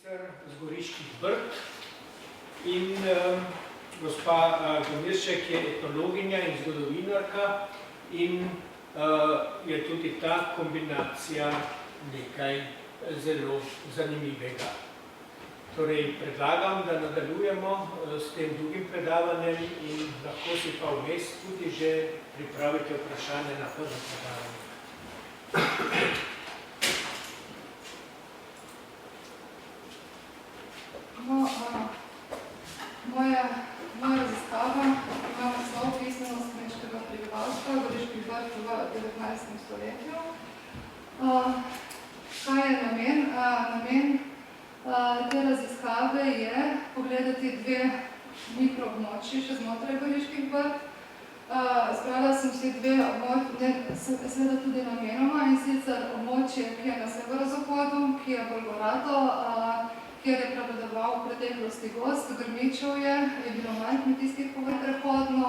sicer z Goriških Brd in gospa Gomiršek je etnologinja in zgodovinarka in je tudi ta kombinacija nekaj zelo zanimivega. Torej, predlagam, da nadaljujemo s tem drugim predavanjem in lahko si pa vmes tudi že pripravite vprašanje na prvo predavanje. Moja raziskava ima naslov pismenost kmečkega prebivalstva Goriških Brd v 19. stoletju. Kaj je namen? Namen te raziskave je pogledati dve mikroobmočji še znotraj Goriških Brd. Zbrala sem si dve območji, seveda tudi namenoma, in sicer območje, ki je na severozahodu, ki je bolj gorato, kjer je prevladoval v preteklosti gozd, grmičevje, je bilo manj kmetijskih površin, prehodno,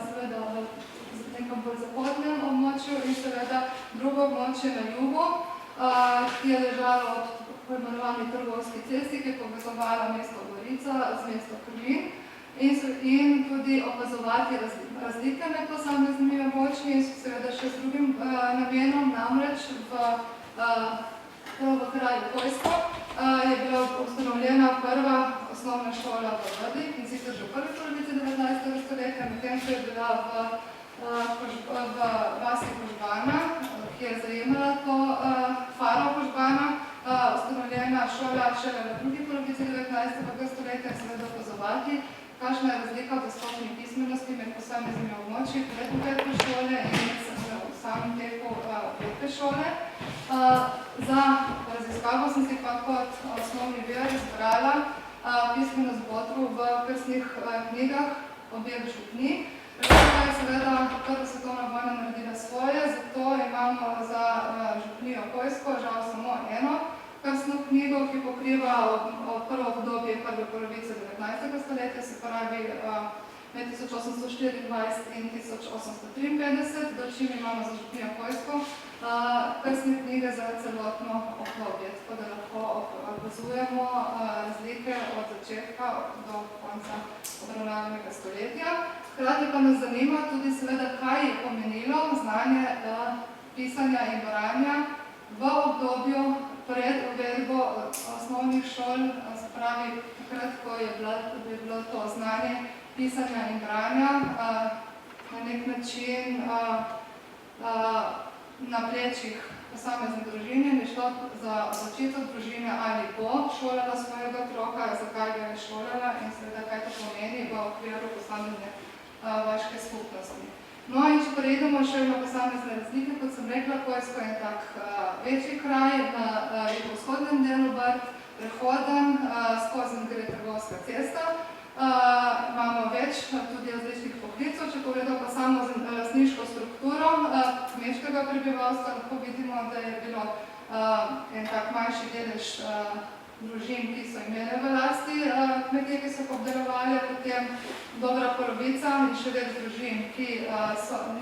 seveda v nekem bolj zahodnem območju in seveda drugo območje na jugu, ki je ležalo ob poimenovani trgovski cesti, ki je povezovala mesto Gorica z mesto Krmin in tudi opazovati razlike med posameznimi območji in seveda še z drugim namenom, namreč v kraju Kojsko je bila ustanovljena prva osnovna šola v Vrdih, in sicer že v prvi polovici 19. stoletja, medtem ko je bila v vasi Požgana, ki je zajemala to faro Požgana, ustanovljena šola šele v drugi polovici 19. stoletja, seveda opazovati, kakšna je razlika v stopnji pismenosti med posameznimi območji pred uvedbo šole in v samem teku uvedbe šole. Za raziskavo sem si pa kot osnovni vir izbrala pismenost Botrov v krstnih knjigah obeh župnij. Razlika je seveda prva svetovna vojna naredila svoje, zato imamo za župnijo Kojsko žal samo eno krstno knjigo, ki pokriva prvo obdobje prve polovice 19. stoletja, se pravi med 1824 in 1853, dočim imamo za župnijo Kojsko krstne knjige za celotno obdobje, tako da lahko opazujemo razlike od začetka do konca obravnavanega stoletja. Hkrati pa nas zanima tudi seveda, kaj je pomenilo znanje pisanja in branja v obdobju pred uvedbo osnovnih šol, se pravi, takrat, ko je bilo to znanje pisanja in branja na nek način na plečih posamezne družine, je šlo za odločitev družine, ali bo šolala svojega otroka, zakaj ga je šolala in seveda, kaj to pomeni v okviru posamezne vaške skupnosti. No in če prejdemo še na posamezne razlike, kot sem rekla, Kojsko je tak večji kraj, na jugovzhodnem delu Brd, prehoden, skozi gre trgovska cesta. Imamo več tudi različnih poklicov, če pogledamo pa samo lastniško strukturo kmečkega prebivalstva, lahko vidimo, da je bilo en tak manjši delež družin, ki so imele v lasti kmetije, ki so obdelovali, potem dobra polovica in še več družin, ki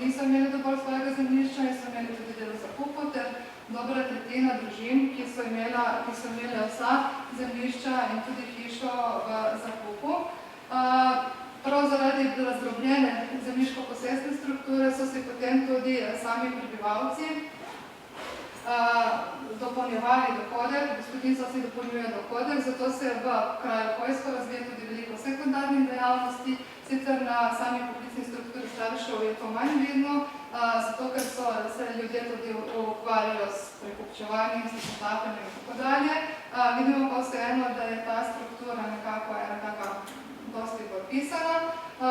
niso imeli dovolj svojega zemljišča in so imeli tudi del zakupu, ter dobra tretjina družin, ki so imele vsa zemljišča in tudi hišo v zakupu. Prav zaradi razdrobljene zemljiško-posestne strukture so si potem tudi sami prebivalci dopolnjevali dohodek, gospodinjstva si dopolnjuje dohodek, zato se v kraju Kojsko razvija tudi veliko sekundarnih dejavnosti, sicer na sami poklicni strukturi staršev je to manj vidno, zato ker so se ljudje tudi ukvarjali s prekupčevanjem, s potapljanjem in tako dalje. Vidimo pa vseeno, da je ta struktura nekako ena taka dosti bolj pisana.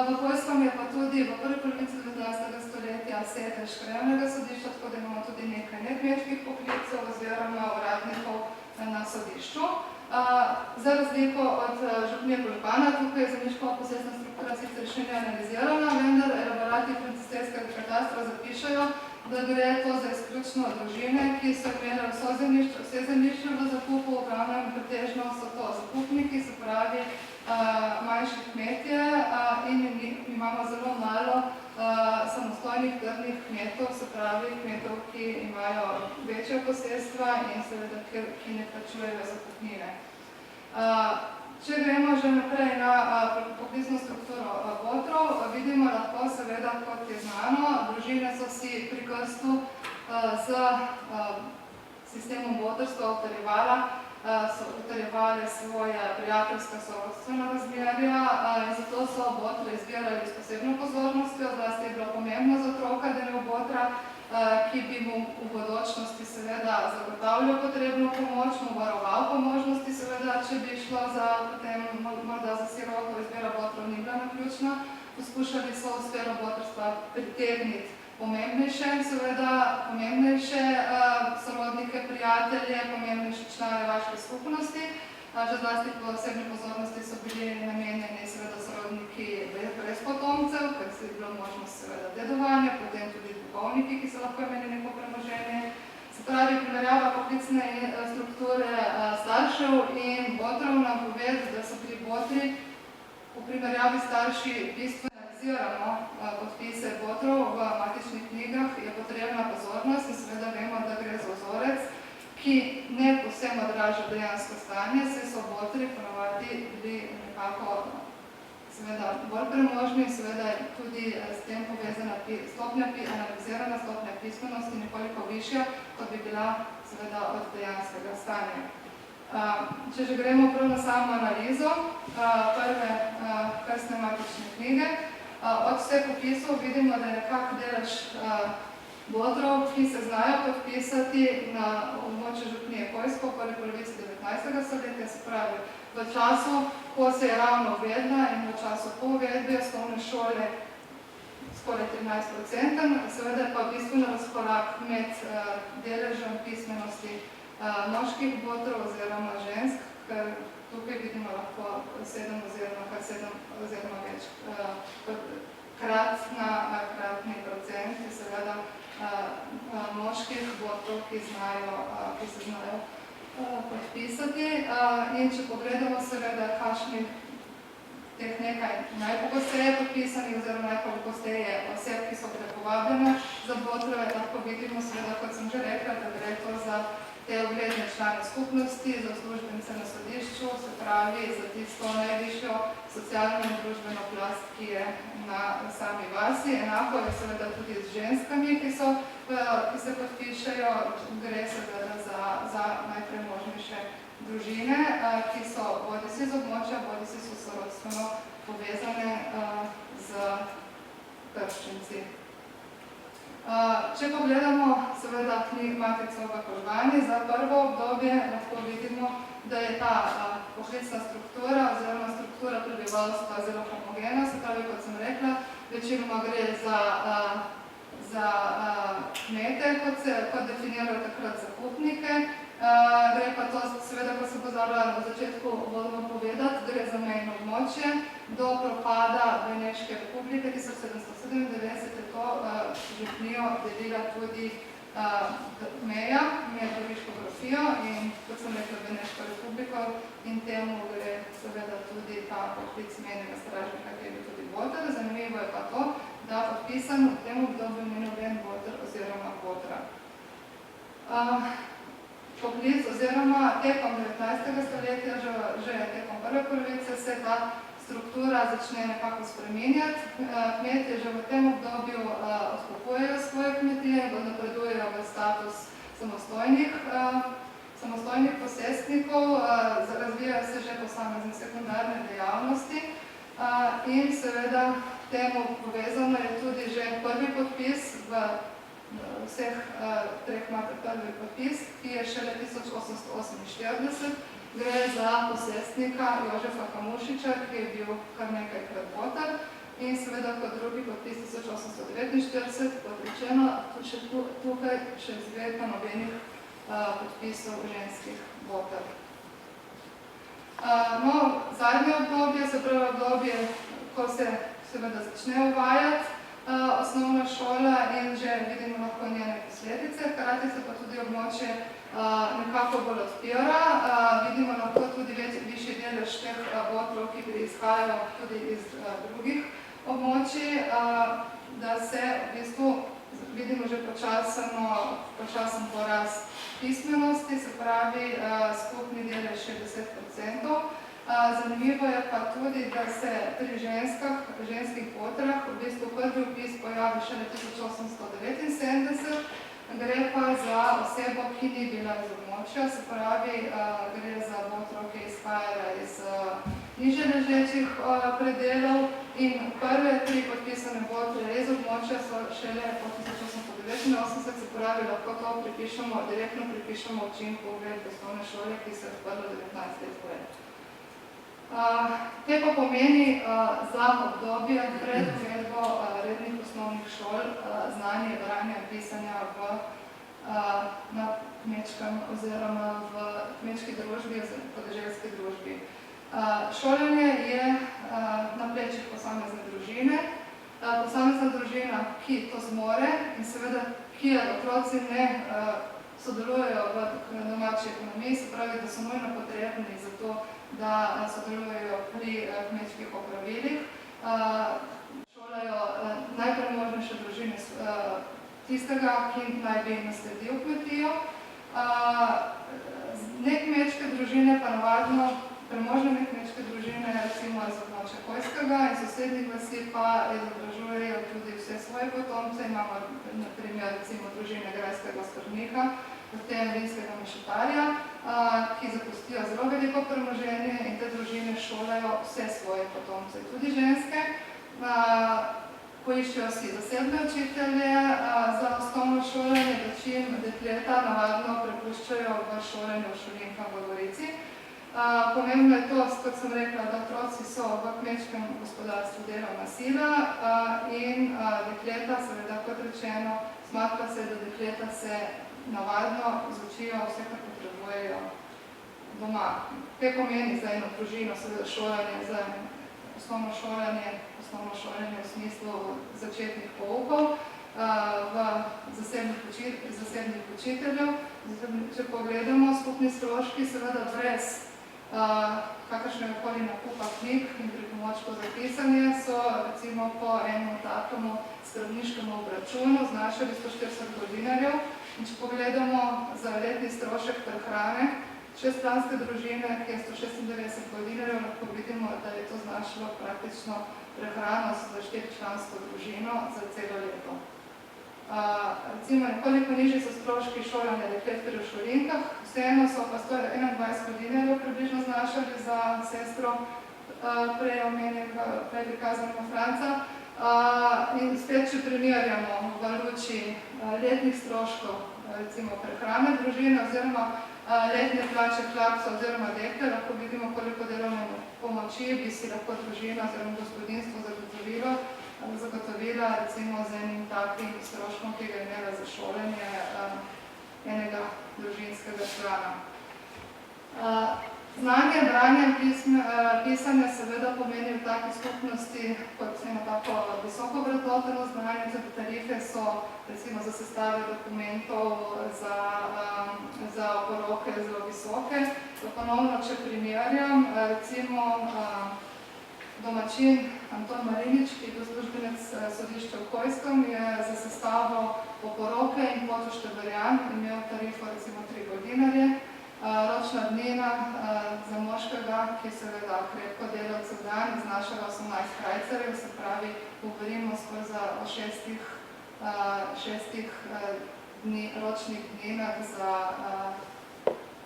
V Kojskom je pa tudi v prvi polovici 19. stoletja sedež krajevnega sodišča, tako da imamo tudi nekaj nekmečkih poklicev oziroma uradnikov na sodišču. Za razliko od župnije Požgana, tukaj je zemljiško-posestna struktura sicer še ne analizirana, vendar elaborati franciskega katastra zapišajo, da gre to za izključno družine, ki so imeli vse zemljišče v zakupu, v glavnem pretežno so to zakupniki, se pravi manjše kmetje in imamo zelo malo samostojnih trdnih kmetov, se pravi kmetov, ki imajo večja posestva in seveda, ki ne plačujejo zakupnine. Če gremo že naprej na poklicno strukturo botrov, vidimo lahko seveda, kot je znano, družine so si pri krstu z sistemom botrstva utrjevale svoje prijateljska sorodstvena razmerja in zato so botre izbirali s posebno pozornostjo, zlasti je bilo pomembno za otroka, da je botra, ki bi mu v bodočnosti seveda zagotavljal potrebno pomoč, mu varoval po možnosti seveda, če bi šlo za potem morda za siroto, izbira botrov ni bila naključna. Poskušali so v sfero botrstva pritegniti pomembnejše sorodnike, prijatelje, pomembnejše člane vaške skupnosti. Že zlasti posebne pozornosti so bili namenjeni seveda sorodniki brez potomcev, ker se je bilo možnost seveda dedovanja, potem tudi duhovniki, ki so lahko imeli neko premoženje. Se pravi, primerjava poklicne strukture staršev in botrov nam pove, da so bili botri v primerjavi starši bistveno analiziramo podpise botrov v matičnih knjigah, je potrebna pozornost in seveda vemo, da gre za vzorec, ki ne povsem odraža dejansko stanje, saj so botri ponovadi bili nekako seveda bolj premožni, seveda tudi s tem povezana analizirana stopnja pismenosti nekoliko višja, kot bi bila seveda od dejanskega stanja. Če že gremo prav na samo analizo prve krstne matične knjige, od vseh popisov vidimo, da je nekak delež botrov, ki se znajo podpisati na območju župnije Poljsko v prvi polovici 19. stoletja, se pravi v času, ko se je ravno uvedla in v času po uvedbi osnovne šole skoraj 13%, seveda je pa bistveno razkorak med deležem pismenosti moških botrov oziroma žensk, ker tukaj vidimo lahko 7 oziroma več kratni procent, ki seveda moških botrov, ki se znajo podpisati. In če pogledamo seveda, kakšnih teh nekaj najpogosteje podpisanih oziroma najpogosteje oseb, ki so bile povabljene za botrove, lahko vidimo seveda, kot sem že rekla, da gre to za te ugledne člane skupnosti, za uslužbence na sodišču, se pravi za tisto najvišjo socialno in družbeno plast, ki je na sami vasi. Enako je seveda tudi z ženskami, ki se podpišejo, gre seveda za najpremožnejše družine, ki so bodisi z območja, bodisi so sorodstveno povezane z krščenci. Če pogledamo seveda knjig Matico v Kožgani, za prvo obdobje lahko vidimo, da je ta poklicna struktura oziroma struktura prebivalstva zelo homogena, se pravi, kot sem rekla, večinoma gre za kmete, kot definirajo takrat zakupnike. Gre pa to, seveda, ko sem pozabila na začetku vodno povedati, gre za mejno območje. Do propada Beneške republike 1797 je to župnijo delila tudi meja med Goriško grofijo in, kot sem rekla, Beneško republiko in temu gre seveda tudi ta poklic mejnega stražnika, ki je bil tudi boter. Zanimivo je pa to, da podpisan v tem obdobju ni noben boter oziroma botra. Poklic oziroma tekom 19. stoletja, že tekom prve polovice, se ta struktura začne nekako spreminjati. Kmetje že v tem obdobju odkupujejo svoje kmetije in napredujejo v status samostojnih posestnikov, razvijajo se že posamezne sekundarne dejavnosti in seveda temu povezano je tudi že prvi podpis v vseh treh prvi podpis, ki je šele 1848. Gre za posestnika Jožefa Kamušiča, ki je bil kar nekajkrat boter in seveda kot drugi podpis 1849, kot rečeno, tukaj še izvedno nobenih podpisov ženskih boter. Zadnje obdobje, se pravi obdobje, ko se seveda začne uvajati osnovna šola in že vidimo lahko njene posledice, hkrati se pa tudi območje nekako bolj odpira. Vidimo lahko tudi višji delež teh botrov, ki izhajajo tudi iz drugih območij, da se v bistvu vidimo že počasen porast pismenosti, se pravi skupni del je 60%. Zanimivo je pa tudi, da se pri ženskih botrah v bistvu prvi vpis pojavi šele 1879, gre pa za osebo, ki ni bila iz območja, se pravi, gre za botro, ki izhajala iz nižje ležečih predelov in prve 3 podpisane botre iz območja so šele po 1889, se pravi, lahko to direktno pripišemo učinku uvedbe osnovne šole, ki se je odprla 19 let prej. Te pa pomeni za obdobje pred uvedbo rednih osnovnih šol znanje branja in pisanja na kmečkem oziroma v kmečki družbi oziroma podeželski družbi. Šolanje je na plečih posamezne družine. Posamezna družina, ki to zmore in seveda, kjer otroci ne sodelujejo v domači ekonomiji, se pravi, da so nujno potrebni za to, da sodelujejo pri kmečkih opravilih. Šolajo najpremožnejše družine tistega, ki naj bi nasledil kmetijo. Nekmečke družine pa navadno, premožne nekmečke družine, recimo iz območja Kojskega in sosednjih vasi pa izobražujejo tudi vse svoje potomce. Imamo na primer recimo družine grajskega skrbnika, potem vinskega mešetarja, ki zapustijo zelo veliko premoženje in te družine šolajo vse svoje potomce, tudi ženske. Poiščejo si zasebne učitelje za osnovno šolanje, dočim dekleta navadno prepuščajo v šolanju v Šolinkah v Gorici. Pomembno je to, kot sem rekla, da otroci so v kmečkem gospodarstvu delovna sila in dekleta, seveda kot rečeno, smatra se, da dekleta se navadno izučijo vse, kar potrebujejo doma. Kaj pomeni za eno družino seveda šolanje, za osnovno šolanje v smislu začetnih poukov v zasebnih učiteljev. Če pogledamo, skupni stroški seveda brez kakršnega koli nakupa knjig in pripomočkov za pisanje so recimo po enem takemu skrbniškemu obračunu znašali 140 dinarjev. In če pogledamo za letni strošek prehrane šestčlanske družine, ki je 196 dinarjev, lahko vidimo, da je to znašalo praktično prehrano za 4-člansko družino za celo leto. Recimo, nekoliko nižji so stroški šolanja deklet pri Šolinkah, vseeno so pa 121 dinarjev približno znašali za sestro prej prikazanega Franca. In spet, če primerjamo v luči letnih stroškov, recimo prehrane družine oziroma letne plače hlapca oziroma dekle, lahko vidimo, koliko delovne pomoči bi si lahko družina oziroma gospodinstvo zagotovila recimo z enim takim stroškom, ki ga je imela za šolanje enega družinskega člana. Znanje, branje in pisanje seveda pomeni v taki skupnosti kot eno tako visoko vrednoteno znanje, tudi tarife so recimo za sestave dokumentov, za oporoke zelo visoke. Ponovno, če primerjam, recimo domačin Anton Marinič, ki je bil službenec sodišča v Kojskem, je za sestavo oporoke in potošteverjan imel tarifo recimo 3 dinarje. Ročna dnevna za moškega, ki seveda krepko dela cel dan, znašala 18 krajcarjev, se pravi, govorimo skoraj o 6 ročnih dnevah za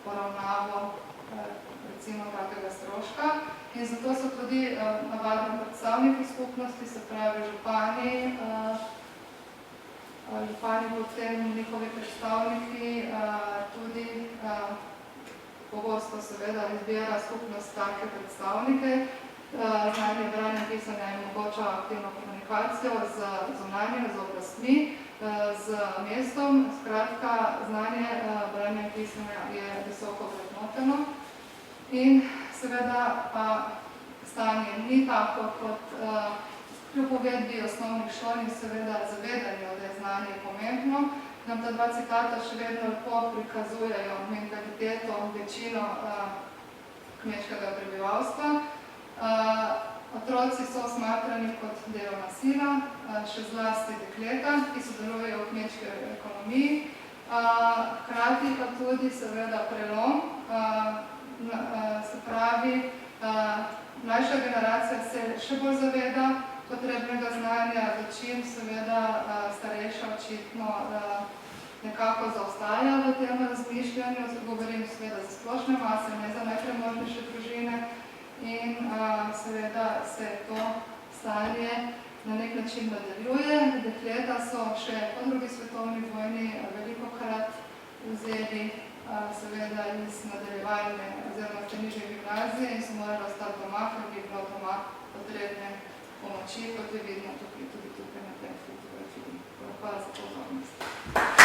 poravnavo recimo takega stroška. In zato so tudi navadni predstavniki skupnosti, se pravi župani, potem njihovi predstavniki, tudi pogosto seveda izbira skupnost take predstavnike. Znanje branja pisanja je omogoča aktivno komunikacijo z zunanjimi, z oblastmi, z mestom. Skratka, znanje branja pisanja je visoko vrednoteno. In seveda pa stanje ni tako kot kljub uvedbi osnovnih šol in seveda zavedanje, da je znanje pomembno. Nam ta 2 citata še vedno lepo prikazujejo mentaliteto večino kmečkega prebivalstva. Otroci so smatrani kot delovna sila, še zlasti dekleta, ki sodelujejo v kmečki ekonomiji. Hkrati pa tudi seveda prelom, se pravi, mlajša generacija se še bolj zaveda potrebnega znanja, dočim seveda starejša očitno nekako zaostaja v tem razmišljanju, govorim seveda za splošne mase, ne za najpremožnejše družine, in seveda se to stanje na nek način nadaljuje. Dekleta so še po drugi svetovni vojni velikokrat vzeli seveda iz nadaljevalne oziroma nižje gimnazije in so morali ostati doma, ker bi bilo doma potrebne pomoči, kot je vidno tudi tukaj na tem fotografiji. Hvala za pozornost.